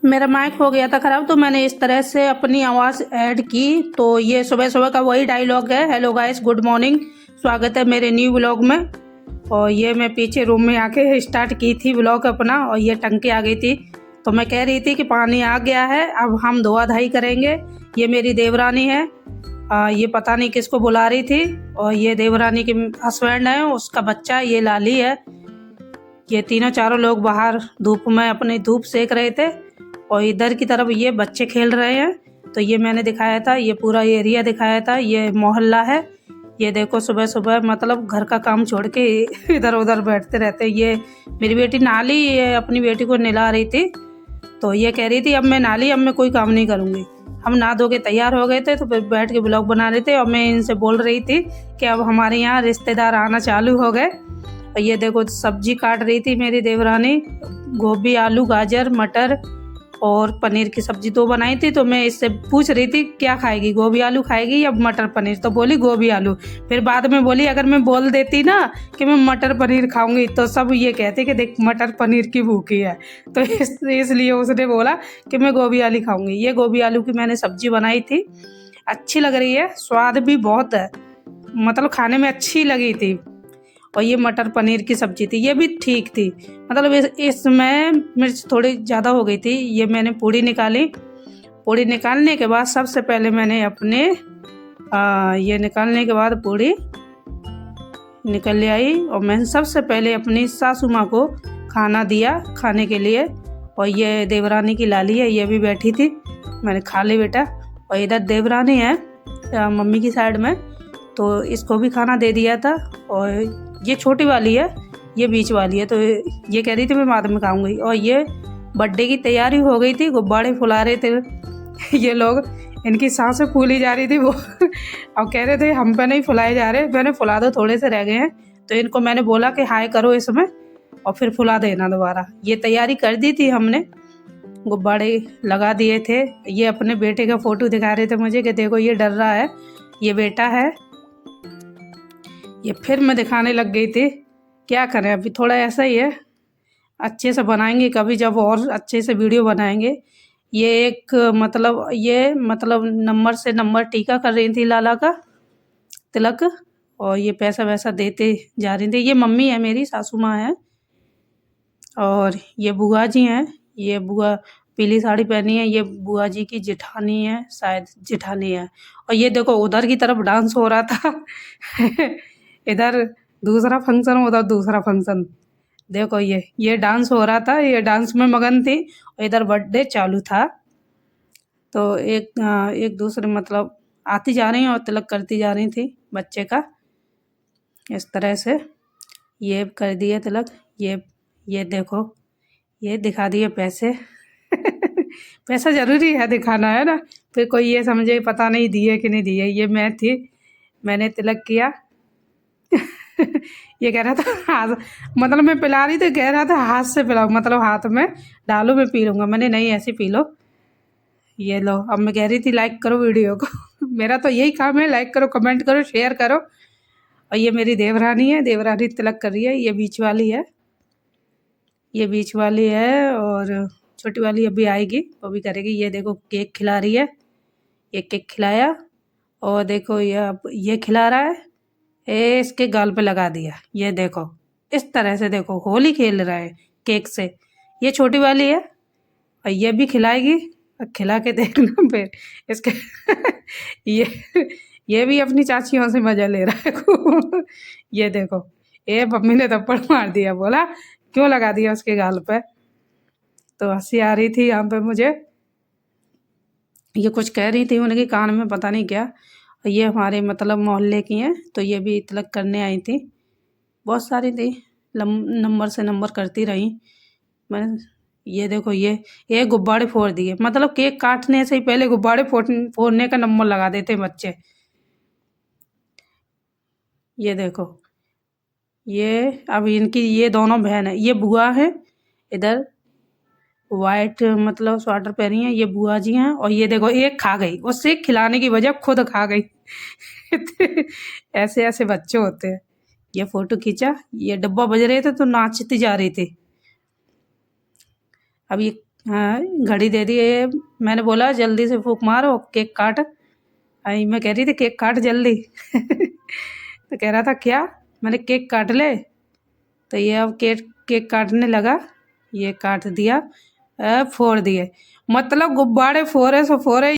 मेरा माइक हो गया था ख़राब, तो मैंने इस तरह से अपनी आवाज़ ऐड की। तो ये सुबह सुबह का वही डायलॉग है, हेलो गाइस, गुड मॉर्निंग, स्वागत है मेरे न्यू व्लॉग में। और ये मैं पीछे रूम में आके स्टार्ट की थी व्लॉग अपना, और ये टंकी आ गई थी। तो मैं कह रही थी कि पानी आ गया है, अब हम धोआ धाई करेंगे। ये मेरी देवरानी है, ये पता नहीं किसको बुला रही थी। और ये देवरानी के हस्बैंड है, उसका बच्चा, ये लाली है। ये तीनों चारों लोग बाहर धूप में अपनी धूप सेक रहे थे, और इधर की तरफ ये बच्चे खेल रहे हैं। तो ये मैंने दिखाया था, ये पूरा एरिया दिखाया था, ये मोहल्ला है। ये देखो सुबह सुबह मतलब घर का काम छोड़ के इधर उधर बैठते रहते। ये मेरी बेटी नाली, ये अपनी बेटी को नहला रही थी। तो ये कह रही थी अब मैं नाली, अब मैं कोई काम नहीं करूँगी। हम नहा धो के तैयार हो गए थे, तो फिर बैठ के ब्लॉग बना रहे थे। और मैं इनसे बोल रही थी कि अब हमारे यहाँ रिश्तेदार आना चालू हो गए। और ये देखो सब्जी काट रही थी मेरी देवरानी, गोभी, आलू, गाजर, मटर और पनीर की सब्जी तो बनाई थी। तो मैं इससे पूछ रही थी क्या खाएगी, गोभी आलू खाएगी या मटर पनीर, तो बोली गोभी आलू। फिर बाद में बोली अगर मैं बोल देती ना कि मैं मटर पनीर खाऊंगी, तो सब ये कहते कि देख मटर पनीर की भूखी है। तो इसलिए उसने बोला कि मैं गोभी आलू खाऊंगी। ये गोभी आलू की मैंने सब्जी बनाई थी, अच्छी लग रही है, स्वाद भी बहुत है, मतलब खाने में अच्छी लगी थी। और ये मटर पनीर की सब्जी थी, ये भी ठीक थी, मतलब इसमें मिर्च थोड़ी ज़्यादा हो गई थी। ये मैंने पूड़ी निकाली। पूड़ी निकालने के बाद सबसे पहले मैंने अपने ये निकालने के बाद पूड़ी निकल ले आई, और मैंने सबसे पहले अपनी सासू माँ को खाना दिया खाने के लिए। और ये देवरानी की लाली है, ये भी बैठी थी, मैंने खा ली बेटा। और इधर देवरानी है मम्मी की साइड में, तो इसको भी खाना दे दिया था। और ये छोटी वाली है, ये बीच वाली है, तो ये कह रही थी मैं बाद में खाऊंगी। और ये बर्थडे की तैयारी हो गई थी, गुब्बारे फुला रहे थे ये लोग, इनकी सांसें फूली जा रही थी वो और कह रहे थे हम पे नहीं फुलाए जा रहे। मैंने फुला दो, थोड़े से रह गए हैं। तो इनको मैंने बोला कि हाय करो इसमें और फिर फुला देना दोबारा। ये तैयारी कर दी थी हमने, गुब्बारे लगा दिए थे। ये अपने बेटे का फ़ोटो दिखा रहे थे मुझे कि देखो ये डर रहा है, ये बेटा है। ये फिर मैं दिखाने लग गई थी, क्या करें अभी थोड़ा ऐसा ही है, अच्छे से बनाएंगे कभी जब और अच्छे से वीडियो बनाएंगे। ये एक मतलब नंबर से नंबर टीका कर रही थी लाला का तिलक, और ये पैसा वैसा देते जा रही थी। ये मम्मी है, मेरी सासू माँ है, और ये बुआ जी हैं। ये बुआ पीली साड़ी पहनी है, ये बुआ जी की जेठानी है, शायद जेठानी है। और ये देखो उधर की तरफ डांस हो रहा था इधर दूसरा फंक्शन, उधर दूसरा फंक्शन। देखो ये डांस हो रहा था, ये डांस में मगन थी, और इधर बर्थडे चालू था। तो एक दूसरे मतलब आती जा रही और तिलक करती जा रही थी बच्चे का, इस तरह से ये कर दिए तिलक। ये देखो ये दिखा दिए पैसे पैसा ज़रूरी है दिखाना, है ना, फिर कोई ये समझे पता नहीं दिए कि नहीं दिए। ये मैं थी, मैंने तिलक किया ये कह रहा था हाथ, मतलब मैं पिला रही तो कह रहा था हाथ से पिलाओ, मतलब हाथ में डालो मैं पी लूँगा। मैंने नहीं ऐसे पी लो, ये लो। अब मैं कह रही थी लाइक करो वीडियो को मेरा तो यही काम है, लाइक करो, कमेंट करो, शेयर करो। और ये मेरी देवरानी है, देवरानी तिलक कर रही है। ये बीच वाली है, ये बीच वाली है, और छोटी वाली अभी आएगी, वो भी करेगी। ये देखो केक खिला रही है, ये केक खिलाया, और देखो ये खिला रहा है, इसके गाल पे लगा दिया। ये देखो इस तरह से, देखो होली खेल रहा है केक से। ये छोटी वाली है, और ये भी खिलाएगी, और खिला के देखना फिर इसके ये भी अपनी चाचियों से मजा ले रहा है खूब ये देखो, ये मम्मी ने थप्पड़ मार दिया, बोला क्यों लगा दिया उसके गाल पे। तो हंसी आ रही थी यहाँ पे मुझे। ये कुछ कह रही थी उनके कान में, पता नहीं क्या। ये हमारे मतलब मोहल्ले की हैं, तो ये भी तिलक करने आई थी, बहुत सारी थी, नंबर से नंबर करती रही मैं। ये देखो ये गुब्बारे फोड़ दिए, मतलब केक काटने से ही पहले गुब्बारे फोड़ने का नंबर लगा देते बच्चे। ये देखो ये अब इनकी ये दोनों बहन है, ये बुआ है, इधर वाइट मतलब स्वेटर पहनी है, ये बुआ जी हैं। और ये देखो एक खा गई, उससे खिलाने की वजह खुद खा गई ऐसे ऐसे बच्चे होते हैं। ये फोटो खींचा, ये डब्बा बज रहे थे तो नाचती जा रही थी। अब ये हाँ, घड़ी दे दी है। मैंने बोला जल्दी से फूक मारो, केक काट। आई मैं कह रही थी केक काट जल्दी। तो कह रहा था क्या? मैंने केक काट ले। तो ये अब केक केक काटने लगा। ये काट दिया, फोड़ दिए। मतलब गुब्बारे फोड़े सो फोड़े।